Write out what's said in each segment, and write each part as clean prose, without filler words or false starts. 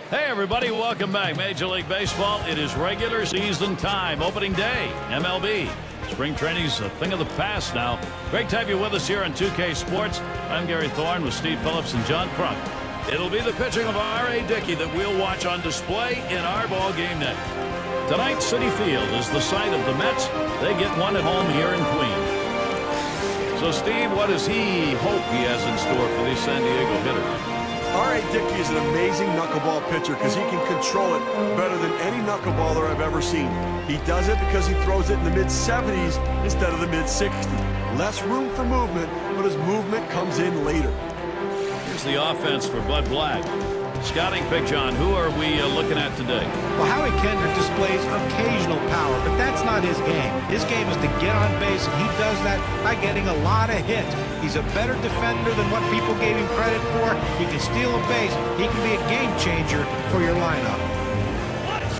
Hey everybody, welcome back. Major League Baseball, it is regular season time, opening day, MLB. Spring training's a thing of the past now. Great to have you with us here on 2K Sports. I'm Gary Thorne with Steve Phillips and John Crunk. It'll be the pitching of R.A. Dickey that we'll watch on display in our ball game next. Tonight, Citi Field is the site of the Mets. They get one at home here in Queens. So Steve, what does he hope he has in store for these San Diego hitters? R.A. Dickey is an amazing knuckleball pitcher because he can control it better than any knuckleballer I've ever seen. He does it because he throws it in the mid-70s instead of the mid-60s. Less room for movement, but his movement comes in later. Here's the offense for Bud Black. Scouting pick, John, who are we looking at today? Well, Howie Kendrick displays occasional power, but that's not his game. His game is to get on base, and he does that by getting a lot of hits. He's a better defender than what people gave him credit for. He can steal a base. He can be a game changer for your lineup.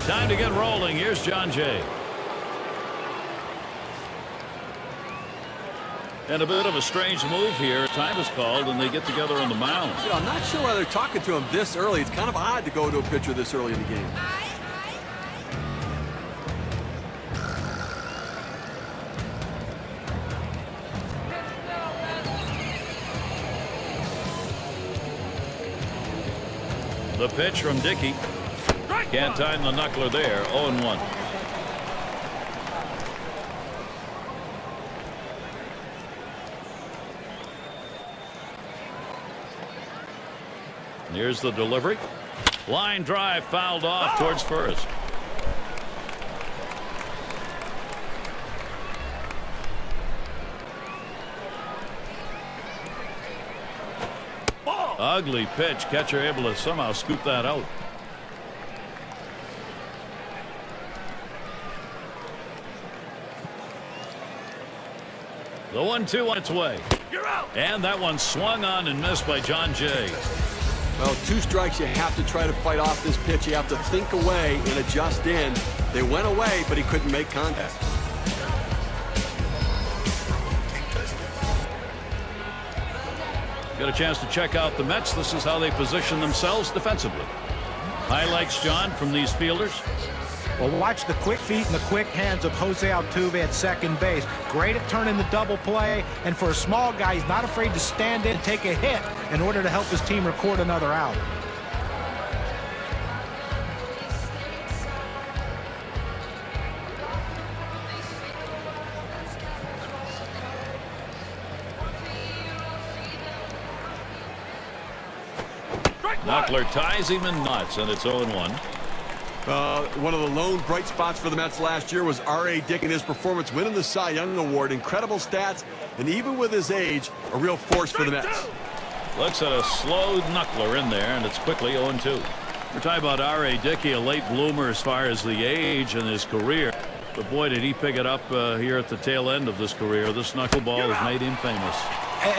Time to get rolling. Here's John Jay. And a bit of a strange move here. Time is called, and they get together on the mound. You know, I'm not sure why they're talking to him this early. It's kind of odd to go to a pitcher this early in the game. The pitch from Dickey. Can't time the knuckler there. 0-1. Here's the delivery. Line drive fouled off towards first. Ugly pitch. Catcher able to somehow scoop that out. The 1-2 on its way. And that one swung on and missed by John Jay. Well, 2 strikes, you have to try to fight off this pitch. You have to think away and adjust in. They went away, but he couldn't make contact. Got a chance to check out the Mets. This is how they position themselves defensively. Highlights, John, from these fielders. Well, watch the quick feet and the quick hands of Jose Altuve at second base. Great at turning the double play, and for a small guy, he's not afraid to stand in and take a hit in order to help his team record another out. Knuckler ties him in knots, and it's 0-1. One of the lone bright spots for the Mets last year was R.A. Dickey in his performance, winning the Cy Young Award. Incredible stats, and even with his age, a real force for the Mets. Looks at a slow knuckler in there, and it's quickly 0-2. We're talking about R.A. Dickey, a late bloomer as far as the age in his career. But boy, did he pick it up here at the tail end of this career. This knuckleball has made him famous.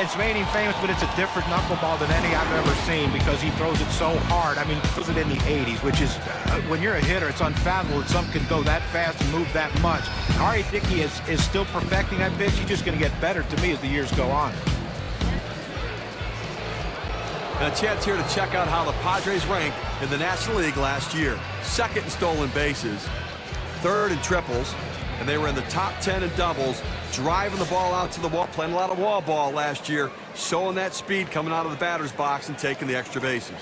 It's made him famous, but it's a different knuckleball than any I've ever seen because he throws it so hard. I mean, he throws it in the 80s, which is, when you're a hitter, it's unfathomable that some can go that fast and move that much. R.A. Dickey is still perfecting that pitch. He's just going to get better to me as the years go on. And a chance here to check out how the Padres ranked in the National League last year. Second in stolen bases, third in triples, and they were in the top 10 in doubles, driving the ball out to the wall, playing a lot of wall ball last year, showing that speed coming out of the batter's box and taking the extra bases.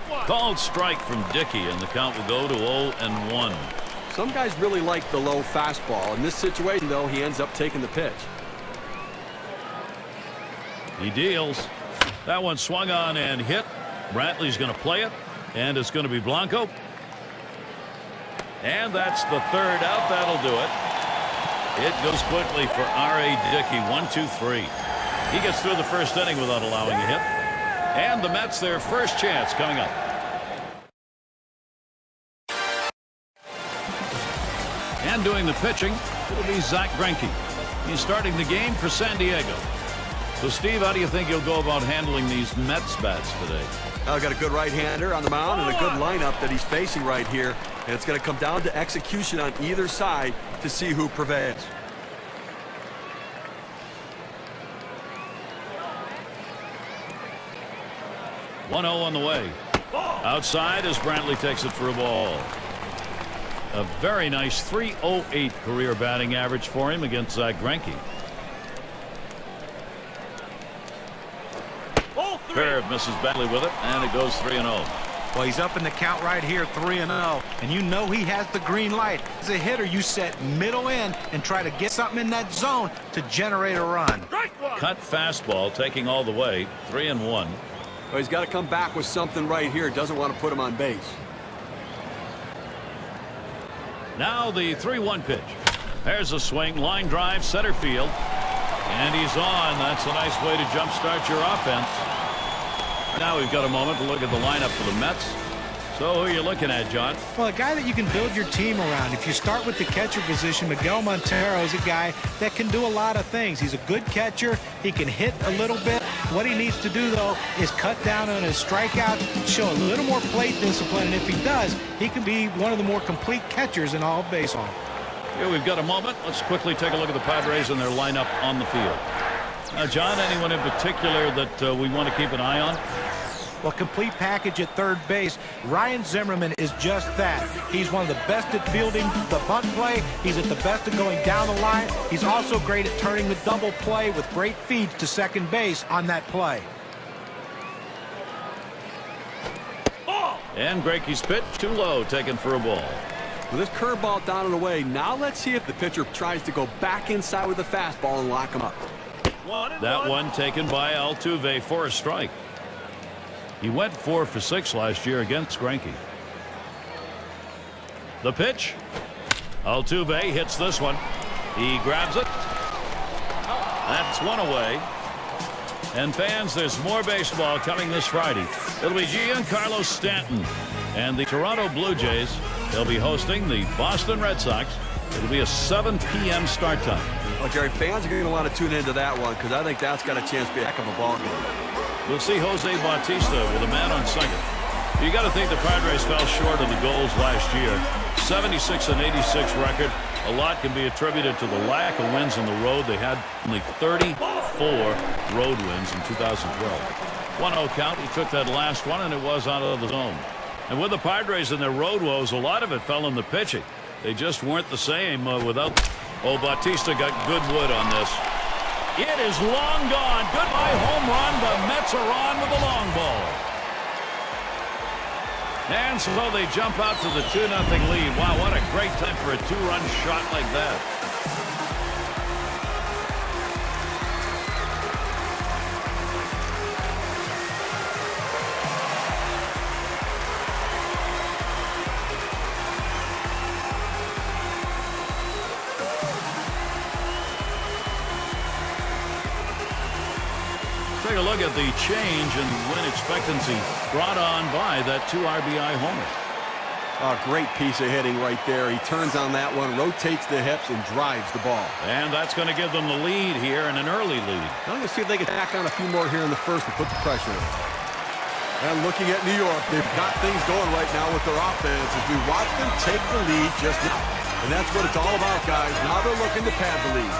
Called strike from Dickey, and the count will go to 0-1. Some guys really like the low fastball. In this situation, though, he ends up taking the pitch. He deals. That one swung on and hit. Brantley's going to play it, and it's going to be Blanco. And that's the third out. That'll do it. It goes quickly for R.A. Dickey. 1-2-3. He gets through the first inning without allowing a hit. And the Mets, their first chance coming up. And doing the pitching, it'll be Zach Greinke. He's starting the game for San Diego. So, Steve, how do you think he'll go about handling these Mets bats today? Got a good right-hander on the mound and a good lineup that he's facing right here. And it's going to come down to execution on either side to see who prevails. 1-0 on the way. Outside as Brantley takes it for a ball. A very nice .308 career batting average for him against Zach Greinke. Curve misses badly with it, and it goes 3-0. Well, he's up in the count right here, 3-0, and you know he has the green light. As a hitter, you set middle in and try to get something in that zone to generate a run. Cut fastball taking all the way, 3-1. Well, he's got to come back with something right here. Doesn't want to put him on base. Now the 3-1 pitch. There's a swing, line drive, center field, and he's on. That's a nice way to jumpstart your offense. Now we've got a moment to look at the lineup for the Mets. So who are you looking at, John? Well, a guy that you can build your team around. If you start with the catcher position, Miguel Montero is a guy that can do a lot of things. He's a good catcher. He can hit a little bit. What he needs to do, though, is cut down on his strikeouts, show a little more plate discipline, and if he does, he can be one of the more complete catchers in all of baseball. Here we've got a moment. Let's quickly take a look at the Padres and their lineup on the field. John, anyone in particular that we want to keep an eye on? Well, complete package at third base. Ryan Zimmerman is just that. He's one of the best at fielding the bunt play. He's at the best at going down the line. He's also great at turning the double play with great feeds to second base on that play. And Greinke's pitch too low, taken for a ball. With this curveball down and away, now let's see if the pitcher tries to go back inside with the fastball and lock him up. That one taken by Altuve for a strike. He went 4 for 6 last year against Greinke. The pitch. Altuve hits this one. He grabs it. That's one away. And fans, there's more baseball coming this Friday. It'll be Giancarlo Stanton and the Toronto Blue Jays. They'll be hosting the Boston Red Sox. It'll be a 7 p.m. start time. Well, Gary, fans are going to want to tune into that one because I think that's got a chance to be a heck of a ball game. We'll see Jose Bautista with a man on second. You got to think the Padres fell short of the goals last year. 76-86 record. A lot can be attributed to the lack of wins on the road. They had only 34 road wins in 2012. 1-0 count. He took that last one, and it was out of the zone. And with the Padres and their road woes, a lot of it fell in the pitching. They just weren't the same without. Oh, Bautista got good wood on this. It is long gone. Goodbye home run. The Mets are on with the long ball. And so they jump out to the 2-0 lead. Wow, what a great time for a 2-run shot like that. Take a look at the change in win expectancy brought on by that 2 RBI homer. Oh, great piece of hitting right there. He turns on that one, rotates the hips, and drives the ball. And that's going to give them the lead here, and an early lead. I'm going to see if they can tack on a few more here in the first and put the pressure on. And looking at New York, they've got things going right now with their offense as we watch them take the lead just now. And that's what it's all about, guys. Now they're looking to pad the lead.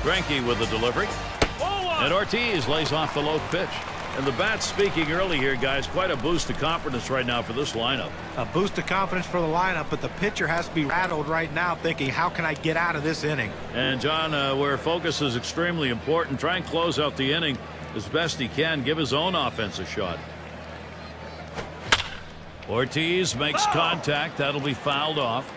Greinke with the delivery. And Ortiz lays off the low pitch. And the bat speaking early here, guys. Quite a boost of confidence right now for this lineup. A boost of confidence for the lineup, but the pitcher has to be rattled right now thinking, how can I get out of this inning? And, John, where focus is extremely important, try and close out the inning as best he can. Give his own offense a shot. Ortiz makes contact. That'll be fouled off.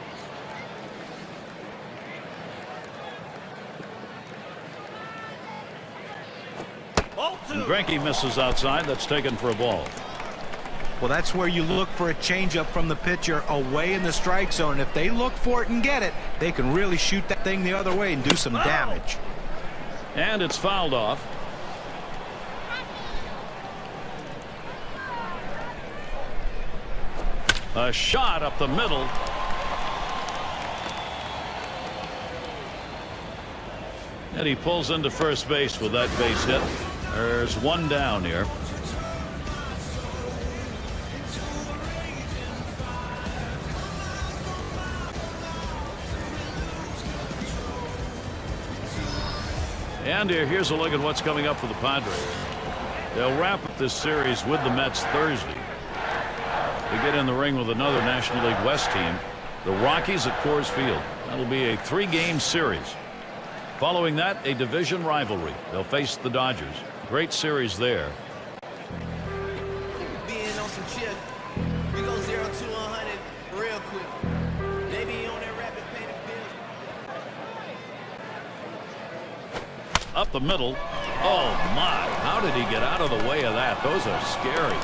And Greinke misses outside. That's taken for a ball. Well, that's where you look for a changeup from the pitcher away in the strike zone. If they look for it and get it, they can really shoot that thing the other way and do some damage. And it's fouled off. A shot up the middle. And he pulls into first base with that base hit. There's one down here. And here's a look at what's coming up for the Padres. They'll wrap up this series with the Mets Thursday. They get in the ring with another National League West team, the Rockies at Coors Field. That'll be a 3-game series. Following that, a division rivalry. They'll face the Dodgers. Great series there. Being on some shit, we go 0 to 100 real quick. They be on that rapid pay the bills. Up the middle. Oh my, how did he get out of the way of that? Those are scary.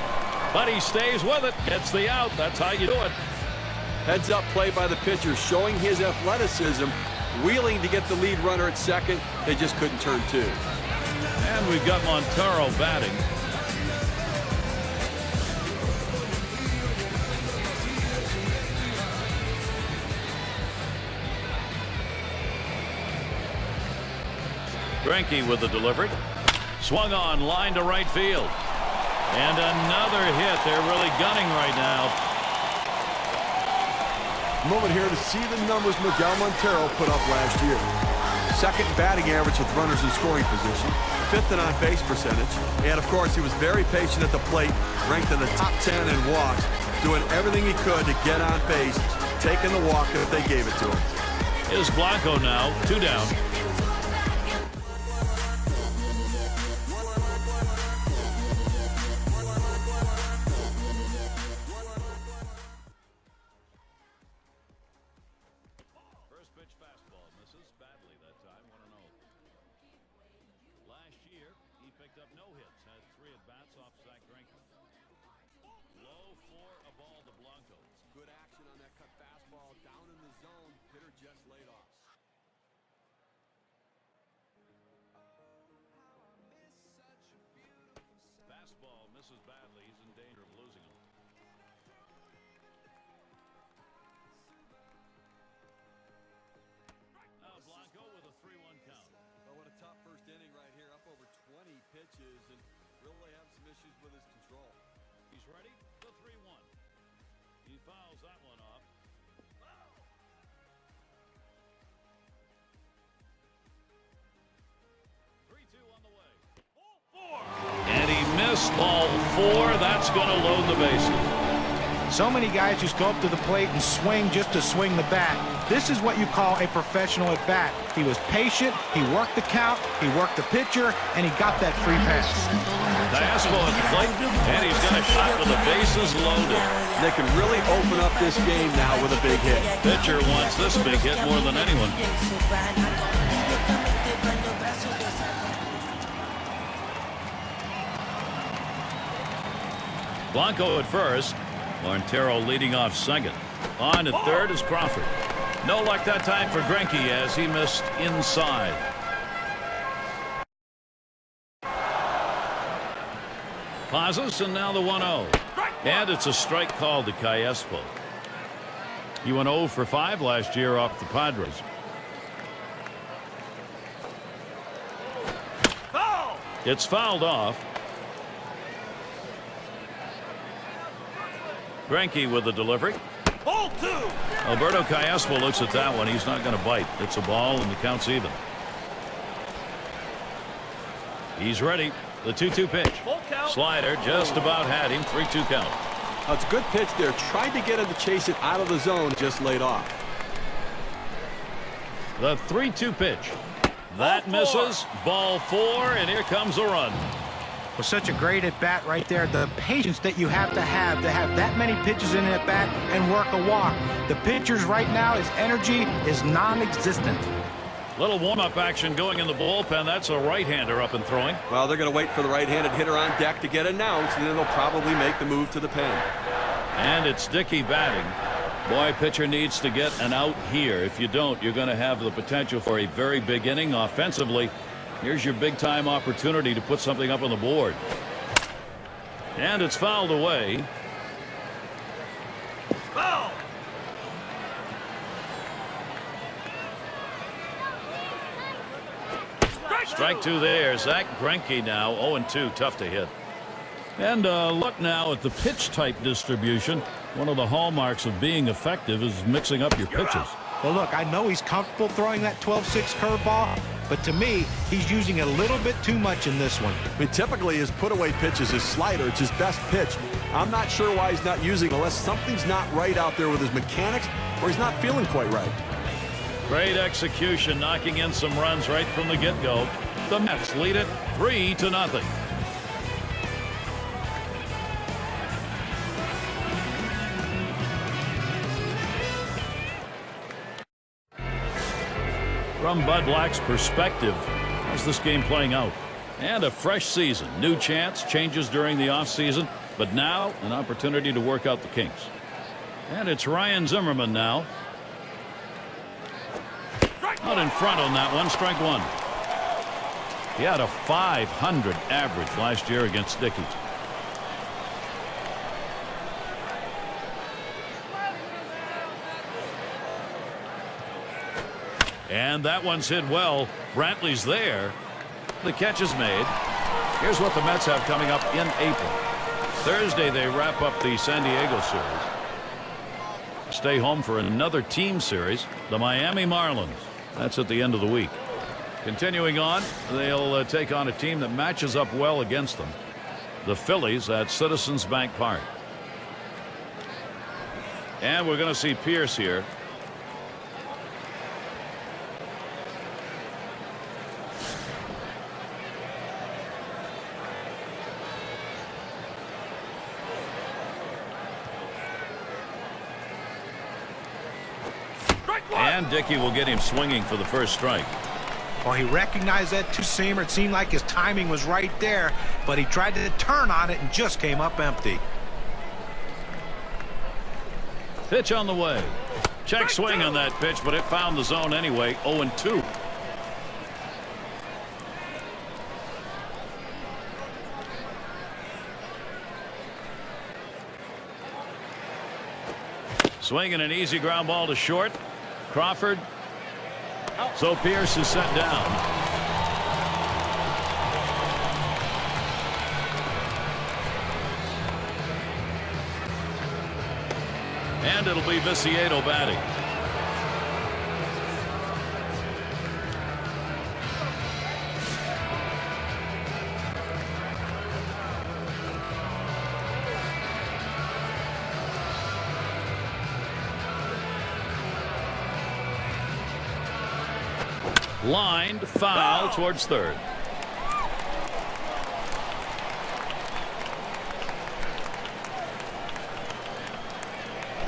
But he stays with it, gets the out. That's how you do it. Heads up play by the pitcher, showing his athleticism, wheeling to get the lead runner at second. They just couldn't turn two. And we've got Montero batting. Greinke with the delivery. Swung on, line to right field. And another hit. They're really gunning right now. Moment here to see the numbers Miguel Montero put up last year. Second batting average with runners in scoring position. 5th in on-base percentage. And, of course, he was very patient at the plate, ranked in the top 10 in walks, doing everything he could to get on base, taking the walk if they gave it to him. Here's Blanco now, 2 down. First pitch fastball misses badly that time, 1-0. Last year, he picked up no hits, had 3 at-bats off Zach Greinke. Low for a ball to Blanco. Good action on that cut fastball down in the zone. Hitter just laid off. Fastball misses badly. He's in danger of losing him. Now Blanco with a 3-1 count. Oh, what a tough first inning right here. Up over 20 pitches and really have some issues with his control. He's ready. The 3-1. He fouls that one off. 3-2 on the way. Ball 4. And he missed ball 4. That's going to load the bases. So many guys just go up to the plate and swing just to swing the bat. This is what you call a professional at bat. He was patient, he worked the count, he worked the pitcher, and he got that free pass. Diaspo at the plate, and he's got a shot with the bases loaded. They can really open up this game now with a big hit. Pitcher wants this big hit more than anyone. Blanco at first. Montero leading off second. On at third is Crawford. No luck that time for Greinke as he missed inside. Pauses and now the 1-0. And it's a strike called to Calespo. He went 0 for 5 last year off the Padres. Foul! It's fouled off. Greinke with the delivery. Ball 2. Alberto Calespo looks at that one. He's not going to bite. It's a ball and the count's even. He's ready. The 2-2 pitch. Slider just about had him. 3-2 count. It's a good pitch there. Tried to get him to chase it out of the zone. Just laid off. The 3-2 pitch. That misses. Ball 4, and here comes a run. Was such a great at bat right there. The patience that you have to have that many pitches in an at bat and work a walk. The pitchers right now, his energy is non-existent. Little warm-up action going in the bullpen. That's a right-hander up and throwing. Well, they're going to wait for the right-handed hitter on deck to get announced, and then they'll probably make the move to the pen. And it's Dickey batting. Boy, pitcher needs to get an out here. If you don't, you're going to have the potential for a very big inning offensively. Here's your big-time opportunity to put something up on the board. And it's fouled away. Foul! Strike 2 there. Zach Greinke now 0-2. Tough to hit. And look now at the pitch type distribution. One of the hallmarks of being effective is mixing up your pitches. Well, look, I know he's comfortable throwing that 12-6 curveball, but to me, he's using a little bit too much in this one. I mean, typically his put-away pitch is his slider. It's his best pitch. I'm not sure why he's not using it unless something's not right out there with his mechanics or he's not feeling quite right. Great execution, knocking in some runs right from the get-go. The Mets lead it 3-0. From Bud Black's perspective, how's this game playing out? And a fresh season, new chance, changes during the offseason, but now an opportunity to work out the kinks. And it's Ryan Zimmerman now. Out in front on that one, strike one. He had a .500 average last year against Dickey. And that one's hit well. Brantley's there. The catch is made. Here's what the Mets have coming up in April. Thursday they wrap up the San Diego series. Stay home for another team series, the Miami Marlins. That's at the end of the week. Continuing on, they'll take on a team that matches up well against them. The Phillies at Citizens Bank Park. And we're going to see Pierce here. And Dickey will get him swinging for the first strike. Well, he recognized that two-seamer. It seemed like his timing was right there, but he tried to turn on it and just came up empty. Pitch on the way. Check swing on that pitch, but it found the zone anyway. 0-2. Swinging an easy ground ball to short. Crawford. So Pierce is set down. And it'll be Viciedo batting. Lined foul towards third.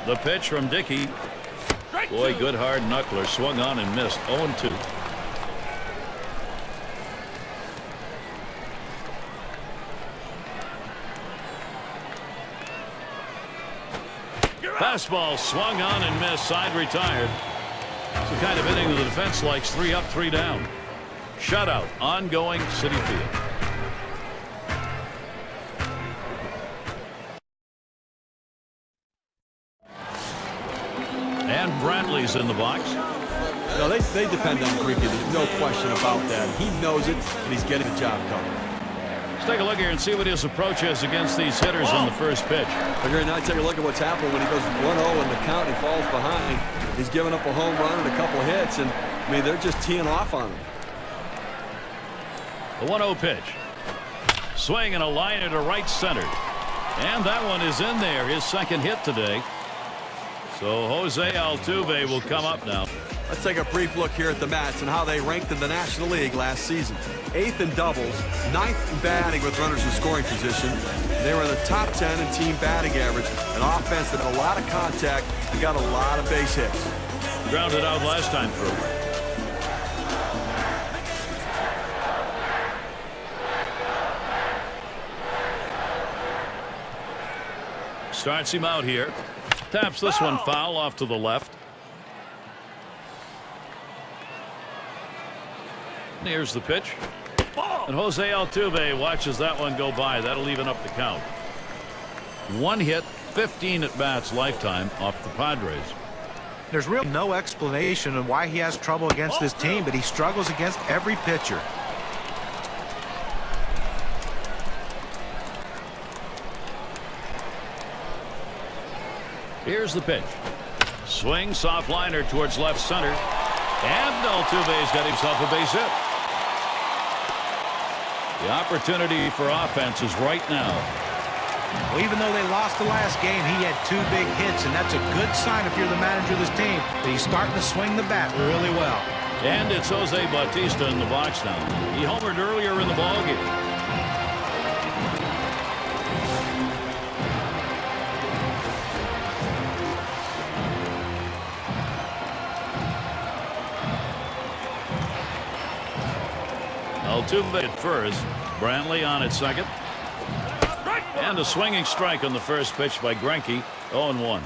The pitch from Dickey. Boy, good hard knuckler. Swung on and missed. 0-2. Fastball swung on and missed. Side retired. It's the kind of inning the defense likes. 3 up, 3 down. Shutout ongoing, Citi Field. And Brantley's in the box. No, they depend on Greinke. There's no question about that. He knows it, and he's getting the job done. Let's take a look here and see what his approach is against these hitters in the first pitch. Okay, now take a look at what's happened when he goes 1-0 in the count and falls behind. He's given up a home run and a couple hits, and I mean they're just teeing off on him. The 1-0 pitch. Swing and a liner to right center. And that one is in there. His second hit today. So Jose Altuve will come up now. Let's take a brief look here at the Mets and how they ranked in the National League last season. 8th in doubles, 9th in batting with runners in scoring position. They were in the top 10 in team batting average, an offense that had a lot of contact and got a lot of base hits. Grounded out last time through. Starts him out here. Taps this one foul off to the left. And here's the pitch. And Jose Altuve watches that one go by. That'll even up the count. 1 hit, 15 at-bats lifetime off the Padres. There's really no explanation of why he has trouble against this team, but he struggles against every pitcher. Here's the pitch. Swing, soft liner towards left center. And Altuve's got himself a base hit. The opportunity for offense is right now. Well, even though they lost the last game, he had 2 big hits, and that's a good sign if you're the manager of this team, that he's starting to swing the bat really well. And it's Jose Bautista in the box now. He homered earlier in the ballgame. 2 at first. Brantley on at second. And a swinging strike on the first pitch by Greinke. 0-1.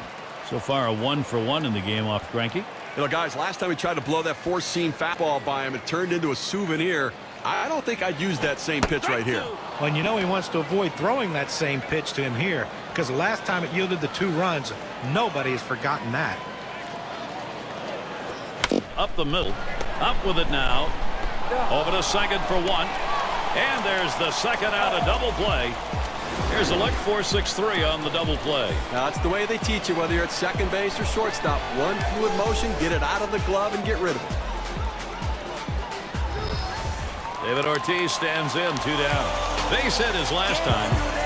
So far a 1-for-1 in the game off Greinke. You know, guys, last time we tried to blow that 4-seam fastball by him, it turned into a souvenir. I don't think I'd use that same pitch right here. Well, and you know he wants to avoid throwing that same pitch to him here, because the last time it yielded the 2 runs, nobody has forgotten that. Up the middle. Up with it now. Over to second for 1. And there's the second out, a double play. Here's a look, 4-6-3 on the double play. Now, that's the way they teach you, whether you're at second base or shortstop. One fluid motion, get it out of the glove and get rid of it. David Ortiz stands in, 2 down. Base hit his last time.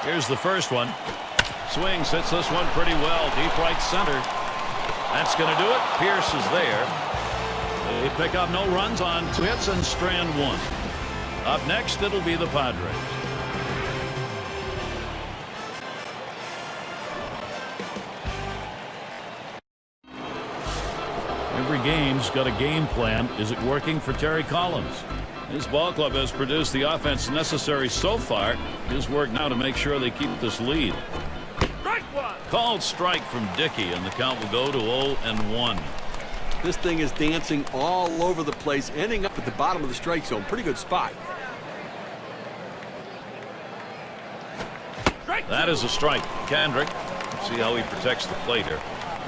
Here's the first one. Swings, hits this one pretty well. Deep right center. That's going to do it. Pierce is there. They pick up no runs on 2 hits and strand 1. Up next, it'll be the Padres. Every game's got a game plan. Is it working for Terry Collins? His ball club has produced the offense necessary so far. His work now to make sure they keep this lead. Called strike from Dickey, and the count will go to 0-1. This thing is dancing all over the place, ending up at the bottom of the strike zone. Pretty good spot. That is a strike. Kendrick. See how he protects the plate here.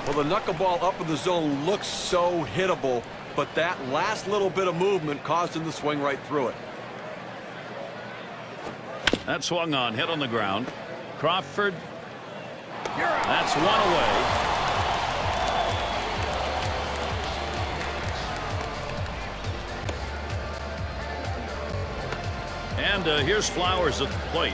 Well, the knuckleball up in the zone looks so hittable, but that last little bit of movement caused him to swing right through it. That swung on, hit on the ground. Crawford. That's 1 away. And here's Flowers at the plate.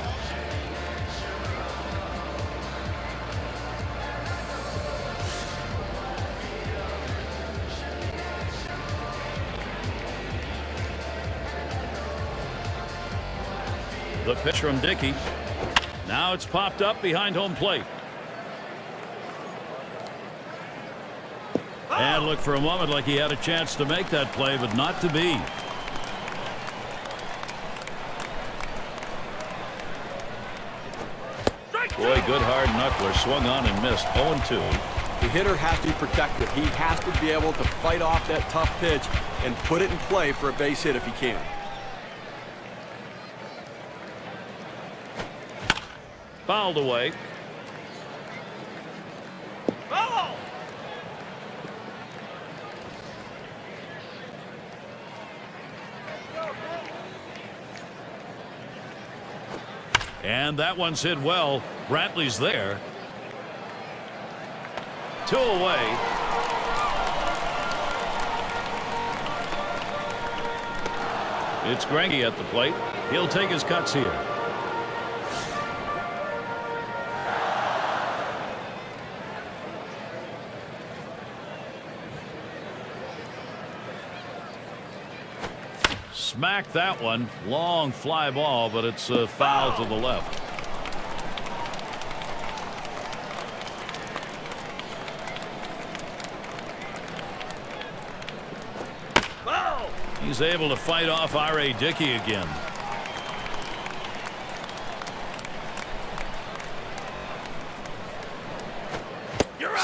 The pitch from Dickey. Now it's popped up behind home plate. And look for a moment like he had a chance to make that play, but not to be. Boy, good hard knuckler. Swung on and missed. 0-2. The hitter has to be protected. He has to be able to fight off that tough pitch and put it in play for a base hit if he can. Fouled away. And that one's hit well. Brantley's there. 2 away. It's Greinke at the plate. He'll take his cuts here. Smacked that one. Long fly ball, but it's foul to the left. He's able to fight off R.A. Dickey again.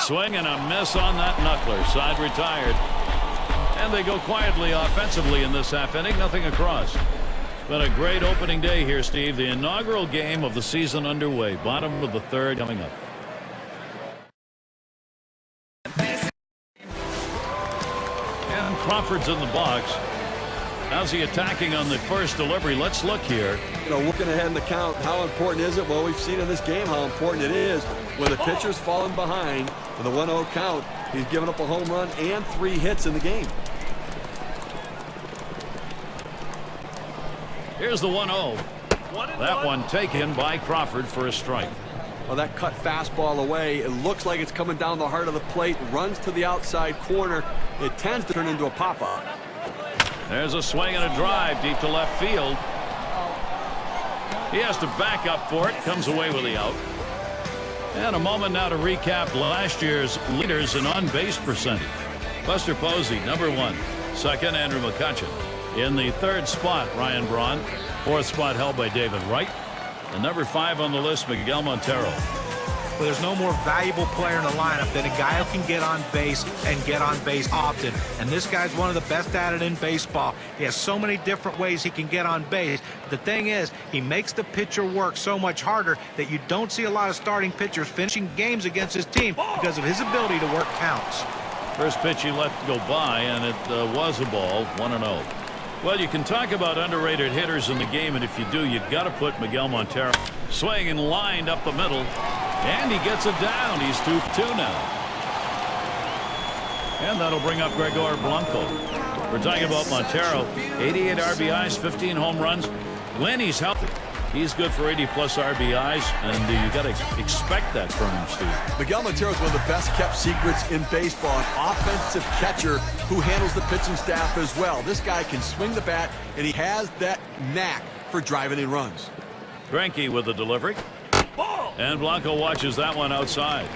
Swing and a miss on that knuckler. Side retired. And they go quietly offensively in this half inning. Nothing across. It's been a great opening day here, Steve. The inaugural game of the season underway. Bottom of the 3rd coming up. And Crawford's in the box. How's he attacking on the first delivery? Let's look here. You know, looking ahead in the count, how important is it? Well, we've seen in this game how important it is when the pitcher's falling behind with a 1-0 count. He's given up a home run and 3 hits in the game. Here's the 1-0. That one taken by Crawford for a strike. Well, that cut fastball away. It looks like it's coming down the heart of the plate. Runs to the outside corner. It tends to turn into a pop-up. There's a swing and a drive deep to left field. He has to back up for it. Comes away with the out. And a moment now to recap last year's leaders in on-base percentage. Buster Posey, number 1. Second, Andrew McCutchen. In the 3rd spot, Ryan Braun. 4th spot held by David Wright. And number 5 on the list, Miguel Montero. Well, there's no more valuable player in the lineup than a guy who can get on base and get on base often. And this guy's one of the best at it in baseball. He has so many different ways he can get on base. But the thing is, he makes the pitcher work so much harder that you don't see a lot of starting pitchers finishing games against his team because of his ability to work counts. First pitch he let go by, and it was a ball, 1-0. Well, you can talk about underrated hitters in the game, and if you do, you've got to put Miguel Montero. Swing and lined up the middle, and he gets it down. He's 2-2 now. And that'll bring up Gregor Blanco. We're talking about Montero. 88 RBIs, 15 home runs. When he's healthy, he's good for 80-plus RBIs, and you got to expect that from him, Steve. Miguel Montero is one of the best kept secrets in baseball. An offensive catcher who handles the pitching staff as well. This guy can swing the bat, and he has that knack for driving in runs. Greinke with the delivery. And Blanco watches that one outside.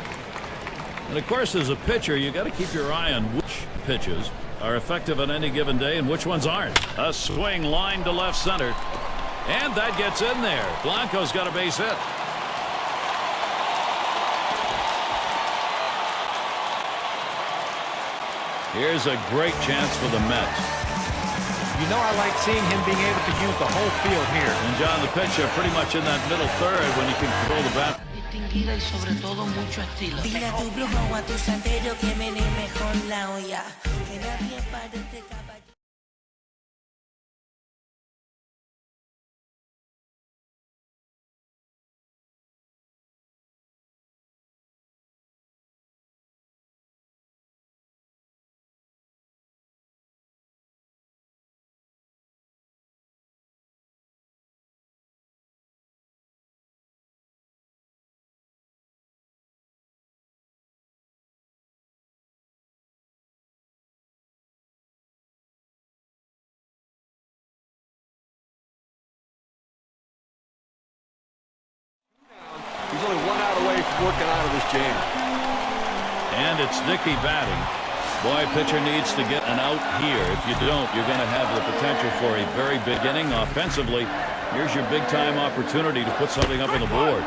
And of course, as a pitcher, you got to keep your eye on which pitches are effective on any given day and which ones aren't. A swing line to left center. And that gets in there. Blanco's got a base hit. Here's a great chance for the Mets. You know, I like seeing him being able to use the whole field here. And John, the pitcher pretty much in that middle third when he can control the bat. Distinguida y sobre todo mucho estilo. Dile a tu brujo o a tu santero que me dé mejor la olla. Que nadie pare este caballo. He's only 1 out away from working out of this jam. And it's Dickey batting. Boy, pitcher needs to get an out here. If you don't, you're going to have the potential for a very big inning offensively. Here's your big-time opportunity to put something up on the board.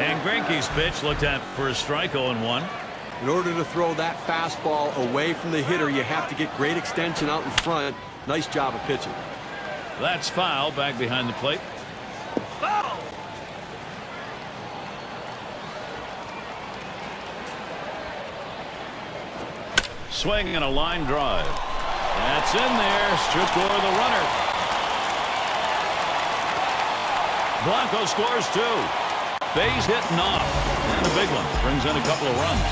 And Greinke's pitch looked at for a strike, 0-1. In order to throw that fastball away from the hitter, you have to get great extension out in front. Nice job of pitching. That's foul back behind the plate. Swing and a line drive. That's in there. Should score the runner. Blanco scores 2. Base hit and off. And a big one. Brings in a couple of runs.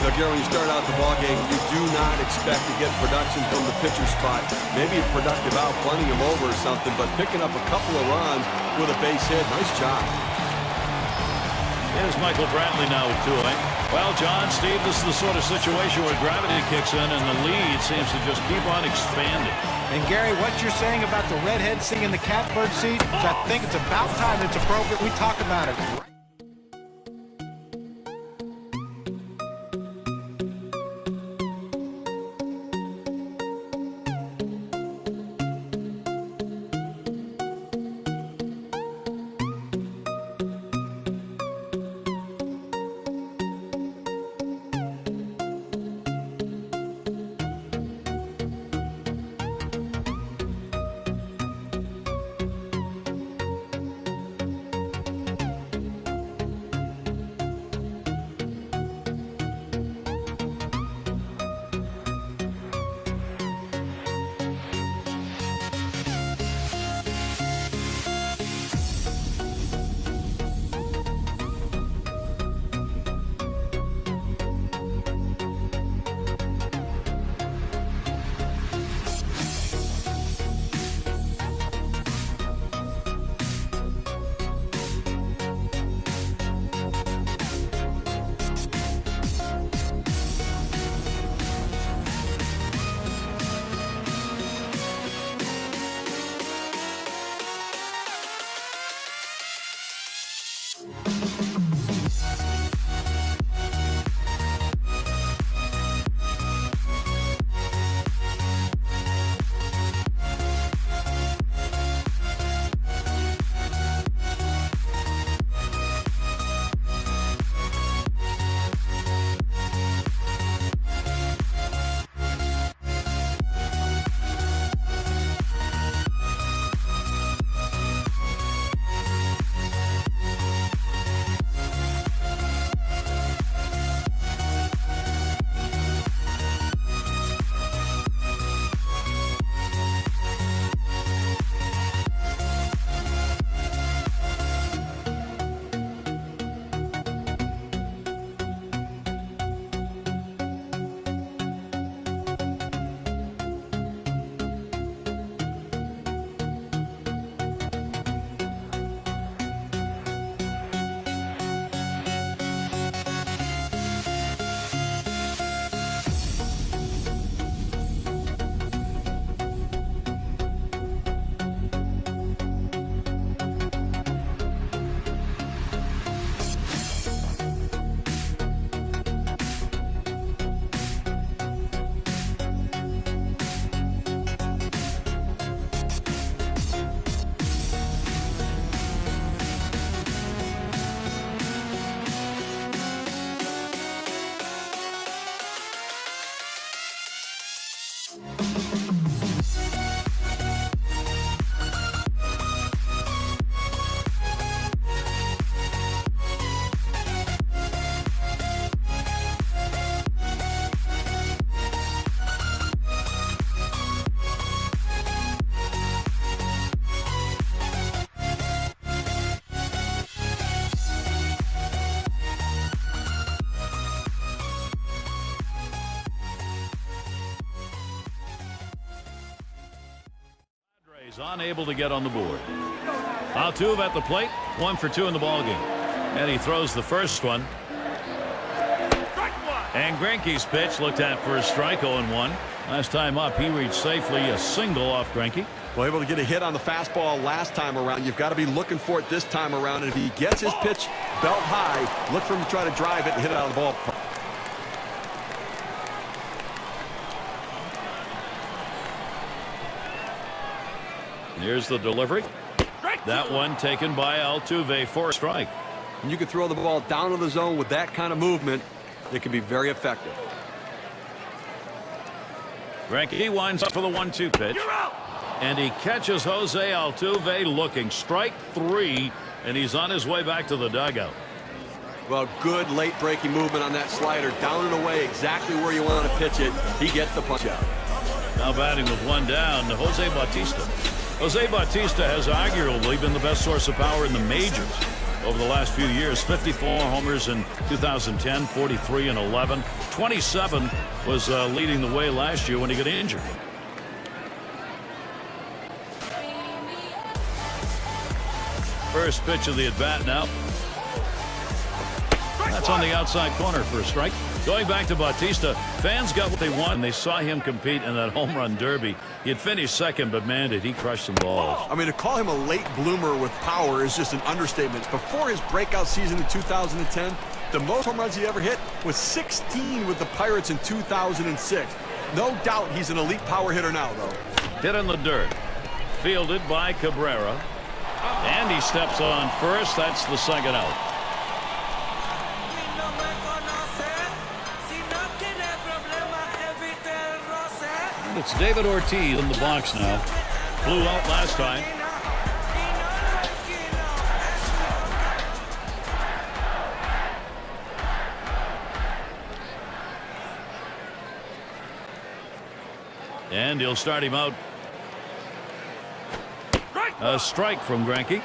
Now, Gary, when you start out the ballgame, you do not expect to get production from the pitcher spot. Maybe a productive out, bunting him over or something, but picking up a couple of runs with a base hit. Nice job. Here's Michael Brantley now with 2 away. Well, John, Steve, this is the sort of situation where gravity kicks in and the lead seems to just keep on expanding. And Gary, what you're saying about the redhead singing the catbird seat, I think it's about time it's appropriate we talk about it. He's unable to get on the board. Altuve at the plate, 1 for 2 in the ballgame. And he throws the first one. And Greinke's pitch looked at for a strike, 0-1. Last time up, he reached safely a single off Greinke. Well, able to get a hit on the fastball last time around. You've got to be looking for it this time around. And if he gets his pitch belt high, look for him to try to drive it and hit it out of the ball. Here's the delivery. That one taken by Altuve for a strike. And you can throw the ball down to the zone with that kind of movement. It can be very effective. Greinke winds up for the 1-2 pitch. And he catches Jose Altuve looking. Strike 3, and he's on his way back to the dugout. Well, good late breaking movement on that slider. Down and away, exactly where you want to pitch it. He gets the punch out. Now batting with 1 down, Jose Bautista. Jose Bautista has arguably been the best source of power in the majors over the last few years. 54 homers in 2010, 43 in 11. 27 was leading the way last year when he got injured. First pitch of the at-bat now. That's on the outside corner for a strike. Going back to Bautista, fans got what they want, and they saw him compete in that home run derby. He had finished second, but man, did he crush some balls. I mean, to call him a late bloomer with power is just an understatement. Before his breakout season in 2010, the most home runs he ever hit was 16 with the Pirates in 2006. No doubt he's an elite power hitter now, though. Hit in the dirt. Fielded by Cabrera. And he steps on first. That's the second out. It's David Ortiz in the box now. Flew out last time. And he'll start him out. A strike from Greinke.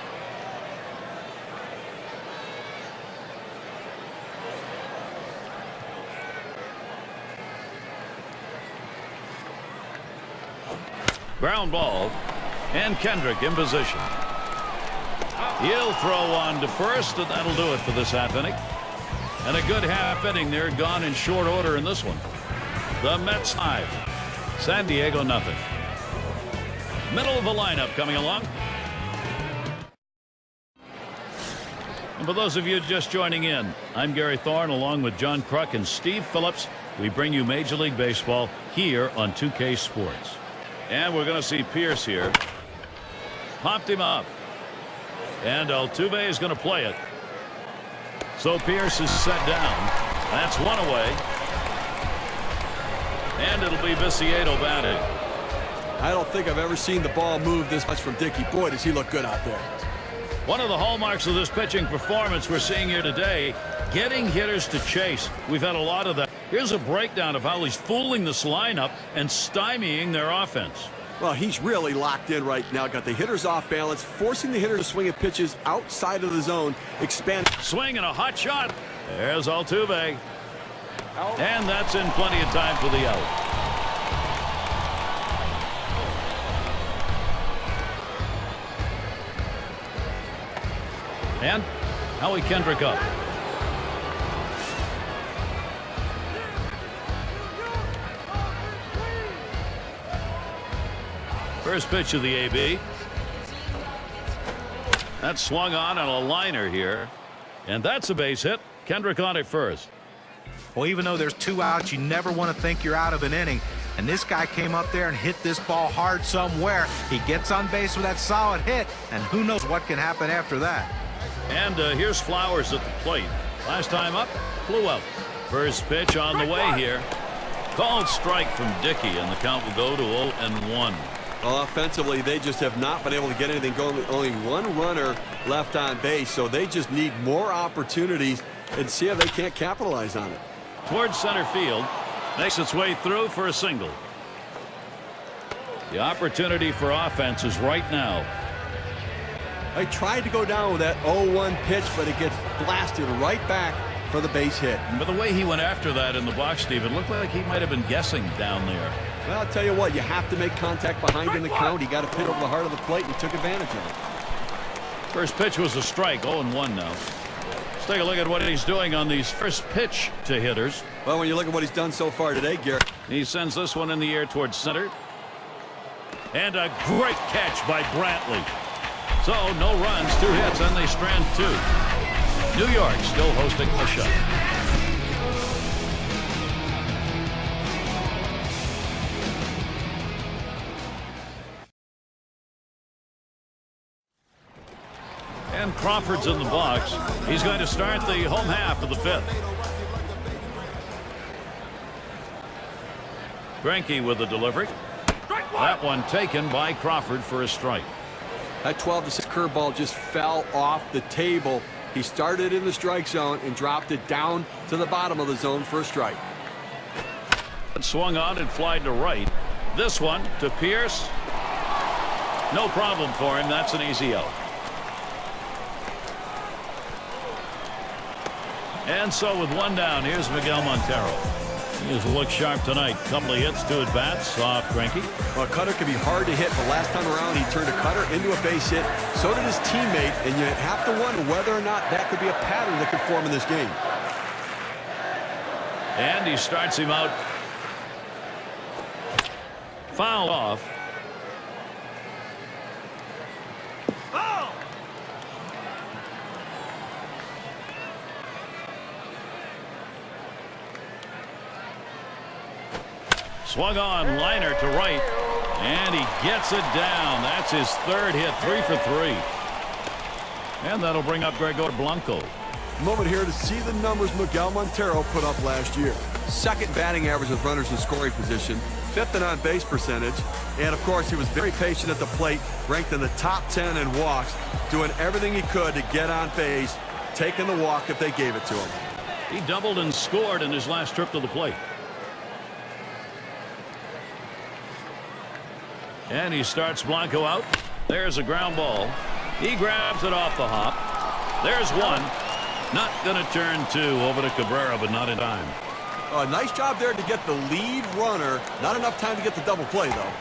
Ground ball, and Kendrick in position. He'll throw on to first, and that'll do it for this half inning. And a good half inning there, gone in short order in this one. The Mets 5, San Diego nothing. Middle of the lineup coming along. And for those of you just joining in, I'm Gary Thorne along with John Kruk and Steve Phillips. We bring you Major League Baseball here on 2K Sports. And we're going to see Pierce here. Popped him up. And Altuve is going to play it. So Pierce is set down. That's one away. And it'll be Viciedo batting. I don't think I've ever seen the ball move this much from Dickey. Boy, does he look good out there. One of the hallmarks of this pitching performance we're seeing here today, getting hitters to chase. We've had a lot of that. Here's a breakdown of how he's fooling this lineup and stymieing their offense. Well, he's really locked in right now. Got the hitters off balance, forcing the hitters to swing at pitches outside of the zone. Expand. Swing and a hot shot. There's Altuve. And that's in plenty of time for the out. And Howie Kendrick up. First pitch of the AB. That's swung on a liner here. And that's a base hit. Kendrick on it first. Well, even though there's 2 outs, you never want to think you're out of an inning. And this guy came up there and hit this ball hard somewhere. He gets on base with that solid hit. And who knows what can happen after that. And here's Flowers at the plate. Last time up, flew out. First pitch on the way here. Called strike from Dickey, and the count will go to 0-1. Well, offensively, they just have not been able to get anything going. Only one runner left on base, so they just need more opportunities and see if they can't capitalize on it. Towards center field. Makes its way through for a single. The opportunity for offense is right now. I tried to go down with that 0-1 pitch, but it gets blasted right back for the base hit. But the way he went after that in the box, Steve, it looked like he might have been guessing down there. Well, I'll tell you what, you have to make contact behind in the count. He got a hit over the heart of the plate and took advantage of it. First pitch was a strike, 0-1 now. Let's take a look at what he's doing on these first pitch to hitters. Well, when you look at what he's done so far today, Gary. He sends this one in the air towards center. And a great catch by Brantley. So no runs, 2 hits, and they strand 2. New York still hosting a shot. And Crawford's in the box. He's going to start the home half of the 5th. Greinke with the delivery. That one taken by Crawford for a strike. That 12-6 curveball just fell off the table. He started in the strike zone and dropped it down to the bottom of the zone for a strike. It swung on and flied to right. This one to Pierce. No problem for him. That's an easy out. And so with 1 down, here's Miguel Montero. He has looked sharp tonight. Couple of hits, 2 at bats off Greinke. Well, Cutter can be hard to hit, but last time around he turned a cutter into a base hit. So did his teammate, and you have to wonder whether or not that could be a pattern that could form in this game. And he starts him out. Foul off. Swung on, liner to right, and he gets it down. That's his 3rd hit, 3 for 3. And that'll bring up Gregor Blanco. Moment here to see the numbers Miguel Montero put up last year. 2nd batting average with runners in scoring position, 5th in on-base percentage, and of course he was very patient at the plate, ranked in the top 10 in walks, doing everything he could to get on base, taking the walk if they gave it to him. He doubled and scored in his last trip to the plate. And he starts Blanco out. There's a ground ball. He grabs it off the hop. There's 1. Not going to turn 2 over to Cabrera, but not in time. Nice job there to get the lead runner. Not enough time to get the double play, though.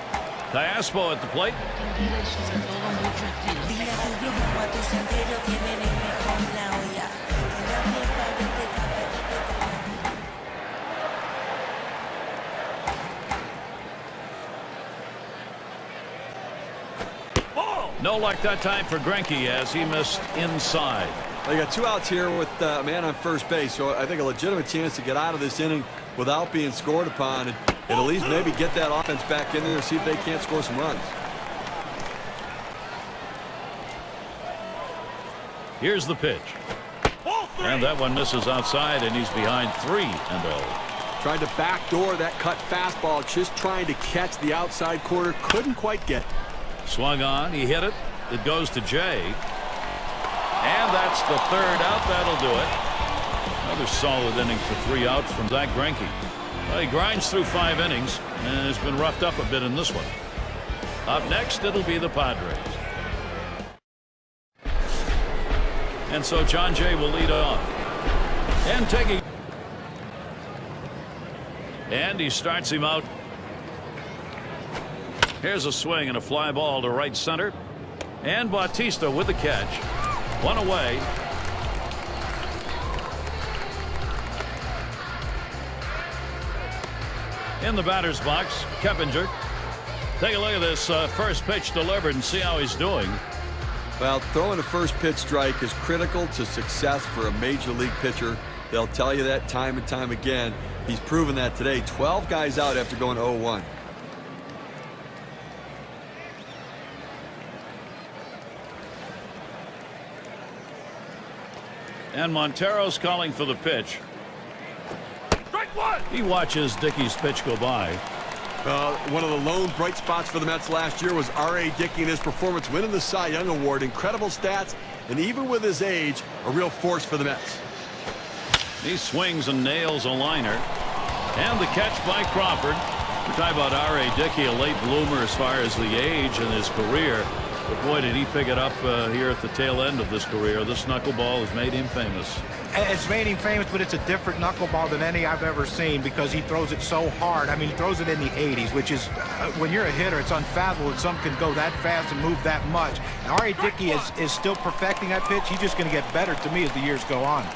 Callaspo at the plate. Tranquila y sobre todo mucho estilo. Dile a tu viejo cuate santero que viene mejor la olla. Que nadie pare de No luck that time for Greinke as he missed inside. They got 2 outs here with a man on first base, so I think a legitimate chance to get out of this inning without being scored upon and at least maybe get that offense back in there and see if they can't score some runs. Here's the pitch. And that one misses outside, and he's behind 3-0. Tried to backdoor that cut fastball, just trying to catch the outside corner. Couldn't quite get it. Swung on, he hit it. It goes to Jay. And that's the 3rd out. That'll do it. Another solid inning for 3 outs from Zach Greinke. Well, he grinds through 5 innings and has been roughed up a bit in this one. Up next, it'll be the Padres. And so John Jay will lead off. And taking. And he starts him out. Here's a swing and a fly ball to right center. And Bautista with the catch. 1 away. In the batter's box, Keppinger. Take a look at this first pitch delivered and see how he's doing. Well, throwing a first pitch strike is critical to success for a major league pitcher. They'll tell you that time and time again. He's proven that today. 12 guys out after going 0-1. And Montero's calling for the pitch. He watches Dickey's pitch go by. One of the lone bright spots for the Mets last year was R.A. Dickey and his performance winning the Cy Young Award. Incredible stats, and even with his age, a real force for the Mets. He swings and nails a liner. And the catch by Crawford. We're talking about R.A. Dickey, a late bloomer as far as the age in his career. But boy, did he pick it up here at the tail end of this career. This knuckleball has made him famous. It's made him famous, but it's a different knuckleball than any I've ever seen because he throws it so hard. I mean, he throws it in the 80s, which is, when you're a hitter, it's unfathomable that some can go that fast and move that much. And R.A. Dickey is still perfecting that pitch. He's just going to get better to me as the years go on.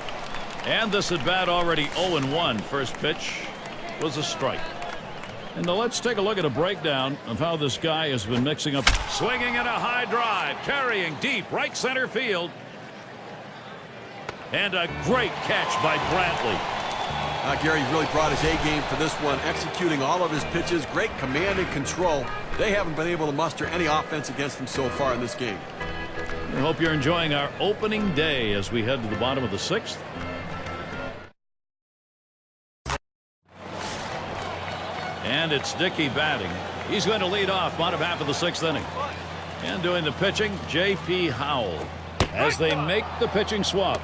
And this at bat already 0-1. First pitch was a strike. And now let's take a look at a breakdown of how this guy has been mixing up. Swinging at a high drive, carrying deep right center field. And a great catch by Brantley. Gary really brought his A game for this one, executing all of his pitches. Great command and control. They haven't been able to muster any offense against him so far in this game. I hope you're enjoying our opening day as we head to the bottom of the 6th. And it's Dickey batting. He's going to lead off bottom half of the 6th inning. And doing the pitching, J.P. Howell, as they make the pitching swap.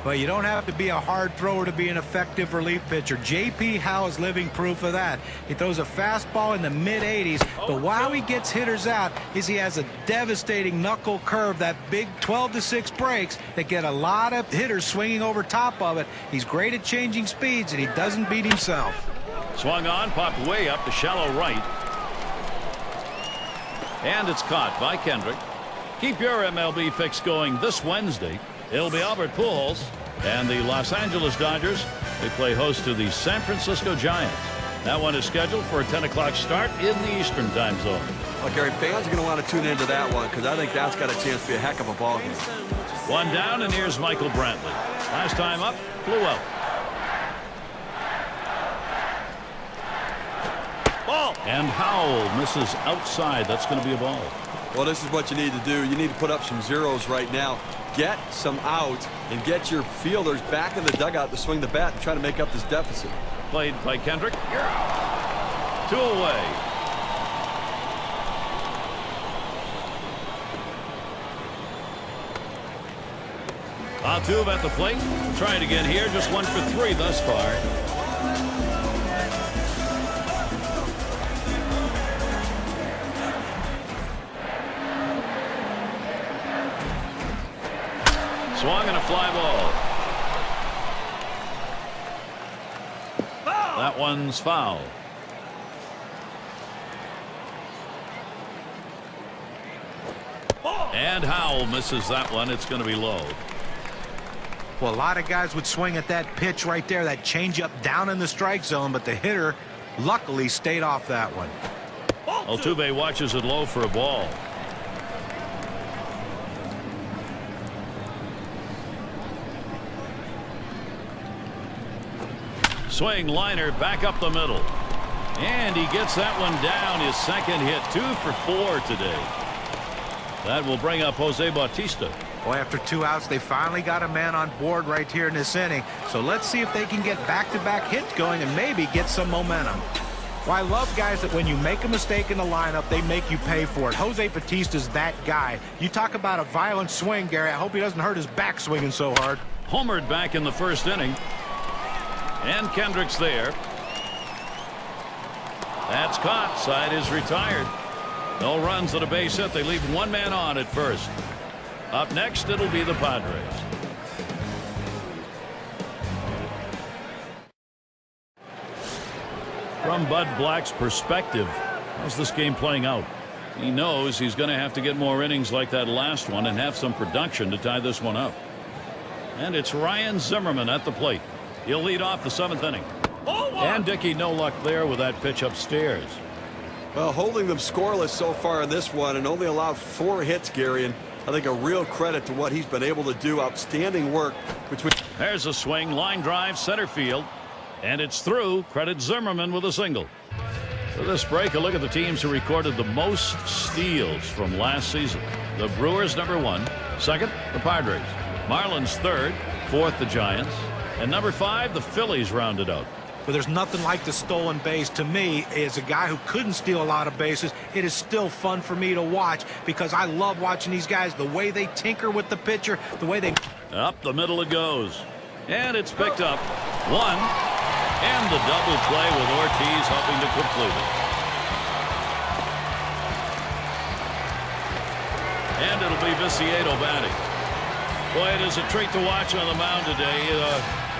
But you don't have to be a hard thrower to be an effective relief pitcher. J.P. Howe is living proof of that. He throws a fastball in the mid-80s, but while he gets hitters out, he has a devastating knuckle curve, that big 12-6 breaks that get a lot of hitters swinging over top of it. He's great at changing speeds, and he doesn't beat himself. Swung on, popped way up to shallow right. And it's caught by Kendrick. Keep your MLB fix going this Wednesday. It'll be Albert Pujols and the Los Angeles Dodgers. They play host to the San Francisco Giants. That one is scheduled for a 10 o'clock start in the Eastern time zone. Well, Gary, fans are going to want to tune into that one because I think that's got a chance to be a heck of a ball game. One down, and here's Michael Brantley. Last time up, flew out. Ball. And Howell misses outside. That's going to be a ball. Well, this is what you need to do. You need to put up some zeros right now. Get some out and get your fielders back in the dugout to swing the bat and try to make up this deficit. Played by Kendrick. 2 away. Altuve at the plate. Trying again here. Just 1 for 3 thus far. Swung and a fly ball. That one's foul. And Howell misses that one. It's going to be low. Well, a lot of guys would swing at that pitch right there, that changeup down in the strike zone, but the hitter luckily stayed off that one. Altuve watches it low for a ball. Swing liner back up the middle. And he gets that one down. His second hit. 2 for 4 today. That will bring up Jose Bautista. Well, after 2 outs, they finally got a man on board right here in this inning. So let's see if they can get back-to-back hits going and maybe get some momentum. Well, I love guys that when you make a mistake in the lineup, they make you pay for it. Jose Bautista's that guy. You talk about a violent swing, Gary. I hope he doesn't hurt his back swinging so hard. Homered back in the 1st inning. And Kendrick's there. That's caught. Side is retired. No runs at a base hit. They leave 1 man on at first. Up next, it'll be the Padres. From Bud Black's perspective, how's this game playing out? He knows he's going to have to get more innings like that last one and have some production to tie this one up. And it's Ryan Zimmerman at the plate. He'll lead off the 7th inning. And Dickey, no luck there with that pitch upstairs. Well, holding them scoreless so far in this one and only allowed 4 hits, Gary, and I think a real credit to what he's been able to do. Outstanding work between. There's a swing, line drive, center field, and it's through. Credit Zimmerman with a single. For this break, a look at the teams who recorded the most steals from last season. The Brewers, number 1. 2nd, the Padres. Marlins, 3rd. 4th, the Giants. And number 5, the Phillies rounded out. But there's nothing like the stolen base. To me, as a guy who couldn't steal a lot of bases, it is still fun for me to watch because I love watching these guys, the way they tinker with the pitcher, the way they. Up the middle it goes. And it's picked up. 1. And the double play with Ortiz helping to complete it. And it'll be Viciedo batting. Boy, it is a treat to watch on the mound today.